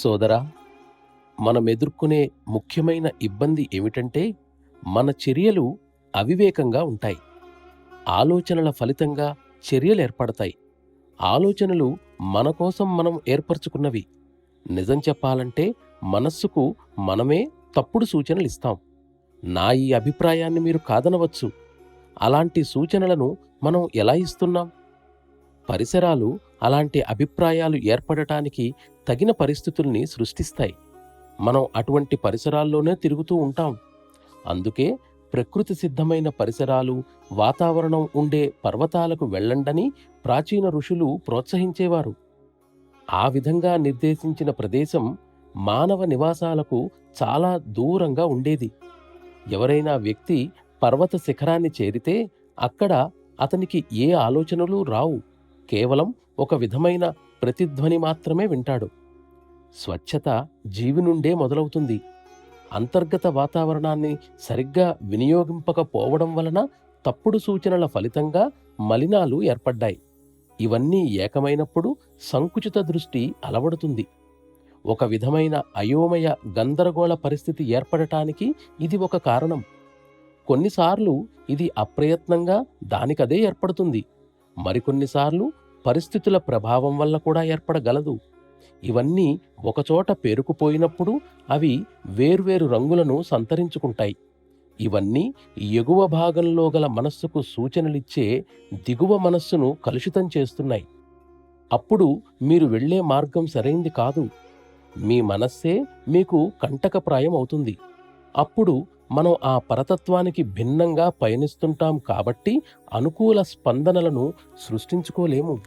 సోదరా, మనం ఎదుర్కొనే ముఖ్యమైన ఇబ్బంది ఏమిటంటే, మన చర్యలు అవివేకంగా ఉంటాయి. ఆలోచనల ఫలితంగా చర్యలేర్పడతాయి. ఆలోచనలు మన కోసం మనం ఏర్పరచుకున్నవి. నిజం చెప్పాలంటే మనస్సుకు మనమే తప్పుడు సూచనలిస్తాం. నా ఈ అభిప్రాయాన్ని మీరు కాదనవచ్చు. అలాంటి సూచనలను మనం ఎలా ఇస్తున్నాం? పరిసరాలు అలాంటి అభిప్రాయాలు ఏర్పడటానికి తగిన పరిస్థితుల్ని సృష్టిస్తాయి. మనం అటువంటి పరిసరాల్లోనే తిరుగుతూ ఉంటాం. అందుకే ప్రకృతి సిద్ధమైన పరిసరాలు, వాతావరణం ఉండే పర్వతాలకు వెళ్ళండని ప్రాచీన ఋషులు ప్రోత్సహించేవారు. ఆ విధంగా నిర్దేశించిన ప్రదేశం మానవ నివాసాలకు చాలా దూరంగా ఉండేది. ఎవరైనా వ్యక్తి పర్వత శిఖరాన్ని చేరితే అక్కడ అతనికి ఏ ఆలోచనలు రావు. కేవలం ఒక విధమైన ప్రతిధ్వని మాత్రమే వింటాడు. స్వచ్ఛత జీవి నుండే మొదలవుతుంది. అంతర్గత వాతావరణాన్ని సరిగ్గా వినియోగింపకపోవడం వలన తప్పుడు సూచనల ఫలితంగా మలినాలు ఏర్పడ్డాయి. ఇవన్నీ ఏకమైనప్పుడు సంకుచిత దృష్టి అలవడుతుంది. ఒక విధమైన అయోమయ గందరగోళ పరిస్థితి ఏర్పడటానికి ఇది ఒక కారణం. కొన్నిసార్లు ఇది అప్రయత్నంగా దానికదే ఏర్పడుతుంది. మరికొన్నిసార్లు పరిస్థితుల ప్రభావం వల్ల కూడా ఏర్పడగలదు. ఇవన్నీ ఒకచోట పేరుకుపోయినప్పుడు అవి వేర్వేరు రంగులను సంతరించుకుంటాయి. ఇవన్నీ ఎగువ భాగంలో గల మనస్సుకు సూచనలిచ్చే దిగువ మనస్సును కలుషితం చేస్తున్నాయి. అప్పుడు మీరు వెళ్ళే మార్గం సరైంది కాదు. మీ మనస్సే మీకు కంటకప్రాయం అవుతుంది. అప్పుడు మనం ఆ పరతత్వానికి భిన్నంగా పయనిస్తుంటాం కాబట్టి అనుకూల స్పందనలను సృష్టించుకోలేము.